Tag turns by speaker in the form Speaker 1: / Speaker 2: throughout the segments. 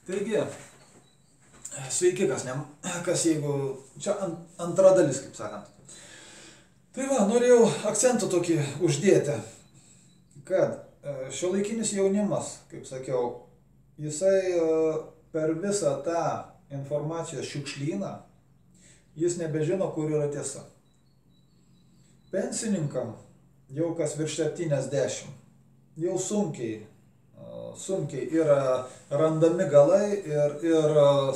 Speaker 1: Taigi, sveiki, kas jeigu, čia antra dalis, kaip sakant. Tai va, norėjau akcentą tokį uždėti, kad šiuolaikinis jaunimas, kaip sakiau, jisai per visą tą informacijos šiukšlyną, jis nebežino, kur yra tiesa. Pensininkam jau kas virš 70, jau sunkiai yra randami galai ir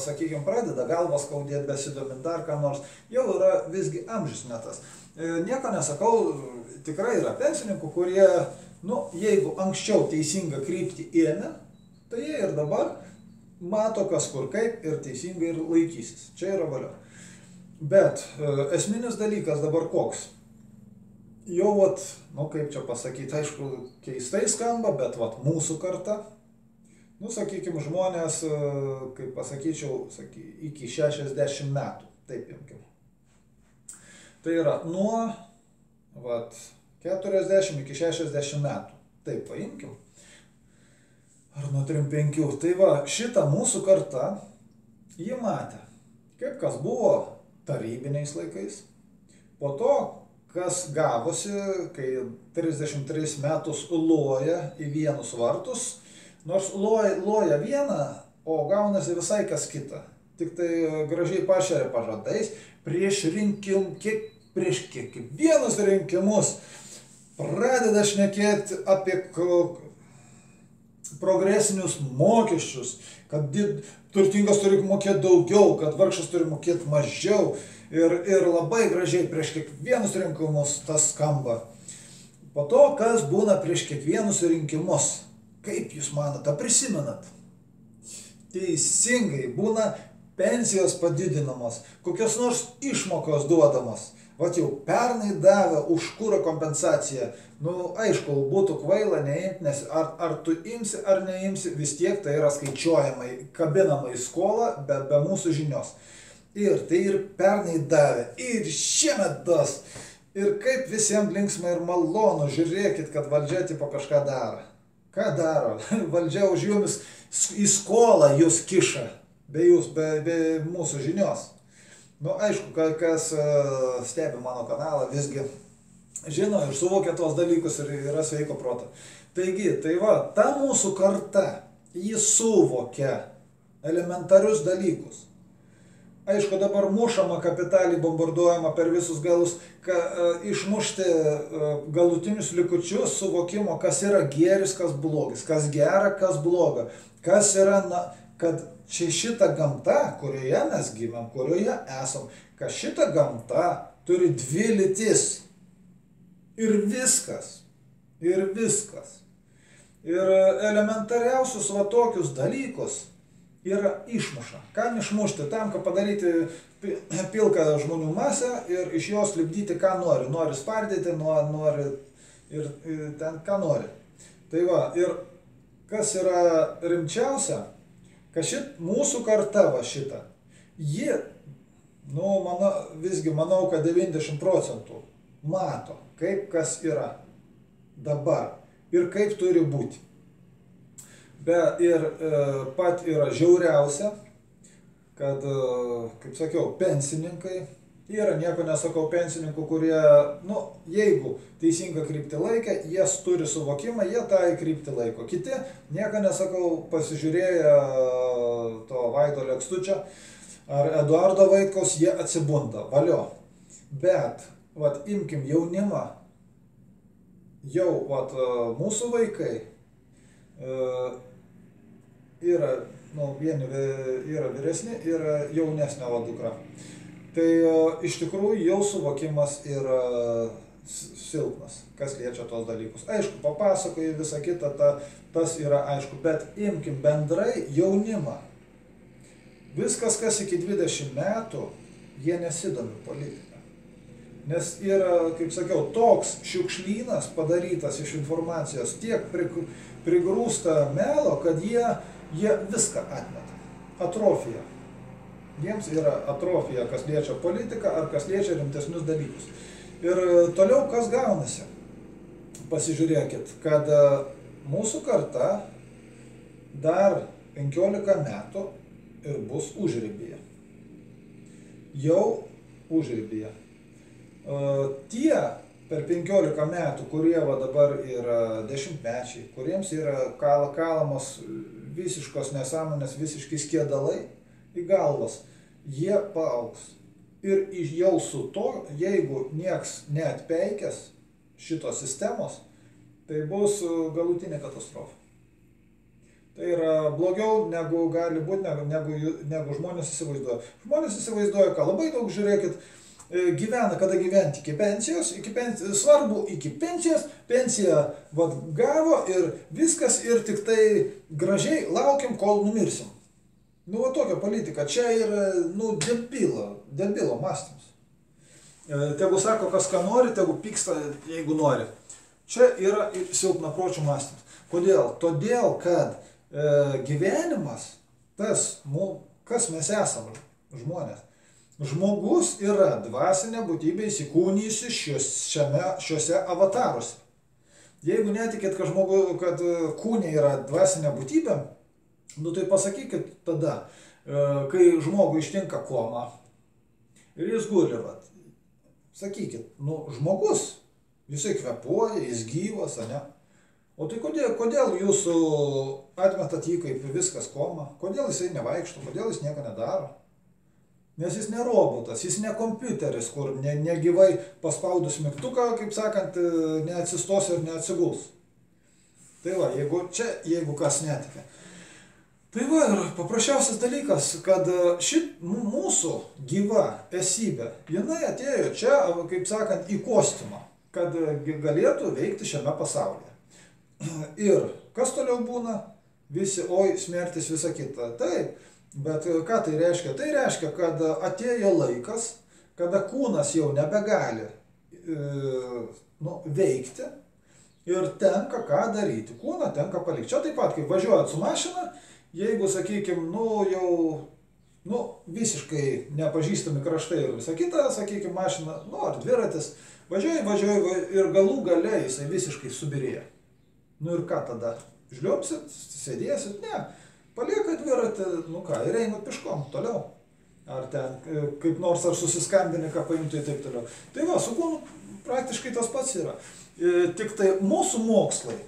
Speaker 1: sakykime, pradeda galvas skaudėti, besidomint dar ką nors, jau yra visgi amžius netas. Nieko nesakau, tikrai yra pensininkų, kurie, jeigu anksčiau teisingą kryptį ėmė, tai jie ir dabar mato kas kur kaip ir teisingai ir laikysis. Čia yra valia. Bet esminis dalykas dabar koks? Jau kaip čia pasakyti, aišku, keistai skamba, bet mūsų karta, sakykime, žmonės, kaip pasakyčiau, iki 60 metų, taip imkim. Tai yra nuo 40 iki 60 metų, taip paimkim, ar nuo 35. Tai va, šitą mūsų kartą, jį matė, kaip kas buvo tarybiniais laikais, po to, kas gavosi, kai 33 metus loja į vienus vartus, nors loja vieną, o gaunasi visai kas kita. Tik tai gražiai pašeria pažadais, prieš kiekvienus rinkimus pradeda šnekėti apie progresinius mokesčius, kad turtingas turi mokėti daugiau, kad vargšas turi mokėti mažiau. Ir labai gražiai prieš kiekvienus rinkimus tas skamba. Po to, kas būna prieš kiekvienus rinkimus, kaip jūs manote, prisimenat? Teisingai, būna pensijos padidinamos, kokios nors išmokos duodamos. Jau pernai davė už kuro kompensaciją. Aišku, būtų kvaila neimti, nes ar tu imsi ar neimsi, vis tiek tai yra skaičiuojamai, kabinama į skolą be mūsų žinios. Ir tai ir pernai davė, ir šiemet das. Ir kaip visiems linksma ir malonu, žiūrėkit, kad valdžia tipo kažką daro. Ką daro? Valdžia už jumis į skolą jūs kiša, be mūsų žinios. Aišku, kas stebi mano kanalą, visgi žino ir suvokia tos dalykus ir yra sveiko proto. Taigi, ta mūsų karta, jis suvokia elementarius dalykus. Aišku, dabar mušama kapitalį, bombarduojama per visus galus, išmušti galutinius likučius suvokimo, kas yra gėris, kas blogis, kas gera, kas bloga, kas yra, kad šita gamta, kurioje mes gimėm, kurioje esam, kad šita gamta turi dvi lytis. Ir viskas. Ir viskas. Ir elementariausius tokius dalykus yra išmuša. Kam išmušti? Tam, kad padaryti pilką žmonių masę ir iš jos lipdyti, ką nori. Nori spardyti, nori ir ten, ką nori. Tai va, ir kas yra rimčiausia, kad mūsų karta šita, ji, visgi manau, kad 90% mato, kaip kas yra dabar ir kaip turi būti. Ir pat yra žiauriausia, kad, kaip sakiau, pensininkai, yra, nieko nesakau, pensininkų, kurie, jeigu teisingą kryptį laikė, jie turi suvokimą, jie tą kryptį laiko. Kiti, nieko nesakau, pasižiūrėję to Vaido Lekstučio ar Eduardo Vaitkaus, jie atsibunda, valio. Bet, imkim jaunimą, jau, mūsų vaikai, yra, vieni yra vyresni, yra jaunesnio dukra. Tai iš tikrųjų jau suvokimas yra silpnas, kas liečia tos dalykus. Aišku, papasakoji visą kitą, tas yra aišku, bet imkim bendrai jaunimą. Viskas, kas iki 20 metų, jie nesidomi politika. Nes yra, kaip sakiau, toks šiukšlynas padarytas iš informacijos, tiek prigrūsta melo, kad jie viską atmeta. Atrofija. Jiems yra atrofija, kas liečia politiką ar kas liečia rimtesnius dalykus. Ir toliau kas gaunasi? Pasižiūrėkit, kad mūsų karta dar 15 metų ir bus užribyje. Jau užribyje. Tie per 15 metų, kurie va dabar yra dešimtmečiai, kuriems yra kalamos visiškos nesąmonės, visiškai skiedalai į galvas, jie paaugs. Ir jau su to, jeigu nieks neatpeikės šitos sistemos, tai bus galutinė katastrofa. Tai yra blogiau negu gali būti, negu žmonės įsivaizduoja. Žmonės įsivaizduoja, ką labai daug, žiūrėkit, gyvena, kada gyventi iki pensijos, svarbu iki pensijos, pensiją gavo ir viskas ir tik tai gražiai laukiam, kol numirsim. Nu, va tokia politika, čia yra, debilo mąstymas. Tegu sako, kas ką nori, tegu pyksta, jeigu nori. Čia yra silpnapročių mąstymas. Kodėl? Todėl, kad gyvenimas, kas mes esame, žmonės. Žmogus yra dvasinė būtybė įsikūnijusi šiuose avataruose. Jeigu netikėt, kad kūnė yra dvasinė būtybė, nu tai pasakykit tada, kai žmogui ištinka koma ir jis guli, sakykit, žmogus, jisai kvepuoja, jis gyvas, ne? O tai kodėl jūs atmetat jį kaip viskas koma? Kodėl jisai nevaikšto, kodėl jis nieko nedaro? Nes jis ne robotas, jis ne kompiuteris, kur negyvai paspaudus mygtuką, kaip sakant, neatsistos ir neatsiguls. Tai va, jeigu kas netikė. Tai va, ir paprasčiausias dalykas, kad mūsų gyva esybė, jinai atėjo čia, kaip sakant, į kostiumą, kad galėtų veikti šiame pasaulyje. Ir kas toliau būna? Visi, oi, smertis, visa kita. Taip, bet ką tai reiškia? Tai reiškia, kad atėjo laikas, kada kūnas jau nebegali veikti ir tenka ką daryti. Kūną tenka palikti. Čia taip pat, kaip važiuojat su mašina, jeigu, sakykime, visiškai nepažįstami kraštai ir visa kita, sakykime, mašina, ar dviratis, važiuoja ir galų gale jisai visiškai subirėja. Ir ką tada? Žliumpsit, sėdėsit? Ne. Palieka dviratį, ir einat piškom toliau. Ar ten kaip nors ar susiskambinę, ką paimti ir taip toliau. Tai va, su kūnu praktiškai tas pats yra. Tik tai mūsų mokslai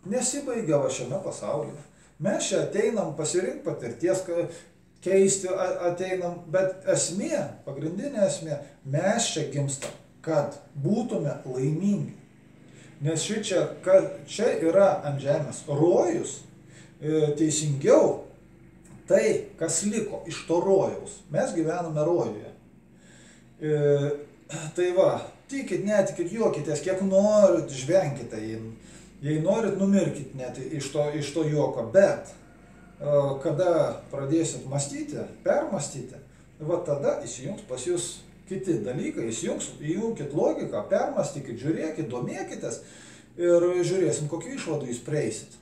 Speaker 1: nesibaigia šiame pasaulyje. Mes čia ateinam pasirinkti patirties, keisti ateinam, bet esmė, pagrindinė esmė, mes čia gimstam, kad būtume laimingi. Nes čia yra ant žemės rojus, teisingiau, tai, kas liko iš to rojaus. Mes gyvename rojuje. Tai va, tikit, netikit, juokitės, kiek norit, žvenkite jį. Jei norit, numirkit net iš to juoko, bet kada pradėsit mąstyti, permąstyti, va tada įsijungs pas jūs kiti dalykai, įjunkit logiką, permąstykit, žiūrėkit, domėkitės ir žiūrėsim, kokiu išvadu jūs prieisit.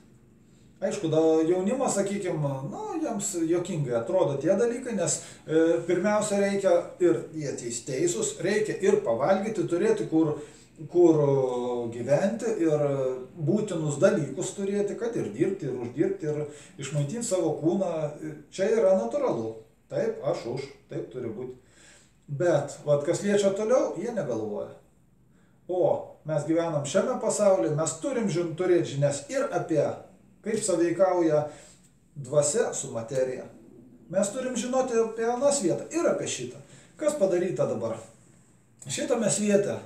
Speaker 1: Aišku, jaunimas, sakykime, jiems juokingai atrodo tie dalykai, nes pirmiausia reikia ir jie teisūs, reikia ir pavalgyti, turėti kur gyventi ir būtinus dalykus turėti, kad ir dirbti, ir uždirbti, ir išmaitinti savo kūną. Čia yra natūralu. Taip, aš už, taip turi būti. Bet, kas liečia toliau, jie negalvoja. O mes gyvenam šiame pasaulyje, mes turim turėti žinias ir apie kaip sąveikauja dvasia su materija. Mes turim žinoti apie anas vietą ir apie šitą. Kas padaryta dabar? Šitą mes vietą.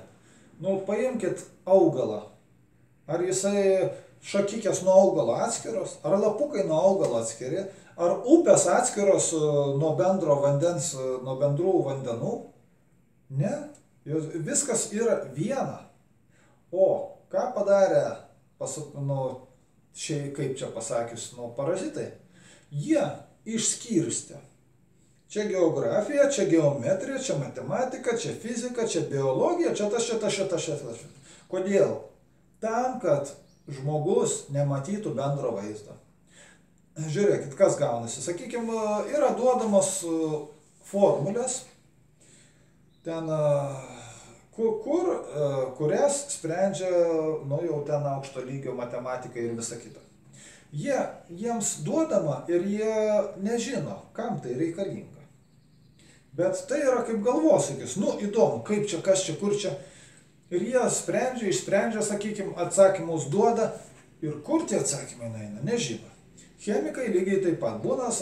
Speaker 1: Paimkit augalą. Ar jisai šakikės nuo augalo atskiros, ar lapukai nuo augalo atskiri, ar upės atskiros nuo bendro vandens, nuo bendrų vandenų? Ne. Viskas yra viena. O ką padarė, kaip čia pasakius, parazitai? Jie išskirstė. Čia geografija, čia geometrija, čia matematika, čia fizika, čia biologija, čia tas. Kodėl? Tam, kad žmogus nematytų bendro vaizdo. Žiūrėkit, kas gaunasi. Sakykime, yra duodamos formulės, ten, kurias sprendžia, jau ten aukšto lygio matematika ir visa kita. Jiems duodama ir jie nežino, kam tai reikalinga. Bet tai yra kaip galvosūkis, įdomu, kaip čia, kas čia, kur čia. Ir jie išsprendžia, sakykime, atsakymus duoda ir kur tie atsakymai eina, nežino. Chemikai lygiai taip pat būna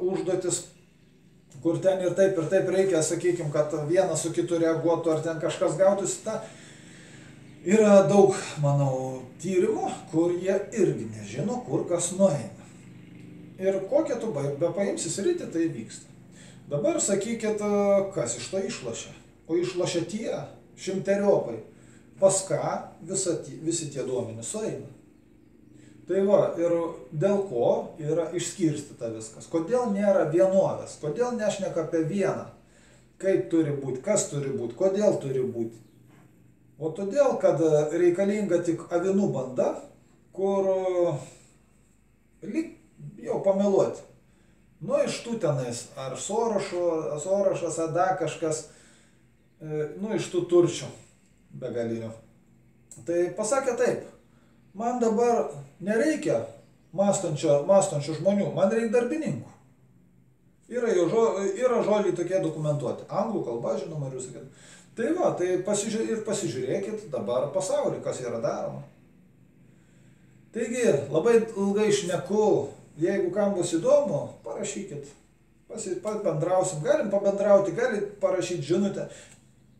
Speaker 1: užduotis, kur ten ir taip reikia, sakykime, kad vienas su kitu reaguotų, ar ten kažkas gautųsi. Yra daug, manau, tyrimų, kur jie irgi nežino, kur kas nueina. Ir kokią tu bepaimsi sritį, tai vyksta. Dabar sakykit, kas iš to išlošia. O išlošia tie šimteriopai, pas ką visi tie duomenys sueina. Tai va, ir dėl ko yra išskirstyta viskas. Kodėl nėra vienovės, kodėl nešneka apie vieną, kaip turi būti, kas turi būti, kodėl turi būti. O todėl, kad reikalinga tik avinų banda, kur lyg jau pameluoti. Iš tų tenais, ar Sorošas, ar dar kažkas, iš tų turčių begalinių. Tai pasakė taip, man dabar nereikia mąstančių žmonių, man reikia darbininkų. Yra žodžiai tokie dokumentuoti, anglų kalba, žinoma, ir visą kitą. Tai va, tai pasižiūrėkit dabar pasaulį, kas yra daroma. Taigi, labai ilgai šneku, jeigu kam bus įdomu, parašykit, pabendrausim, galim pabendrauti, galit parašyti žinutę,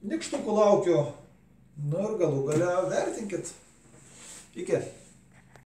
Speaker 1: nykštukų laukiu, ir galų gale vertinkit. Iki.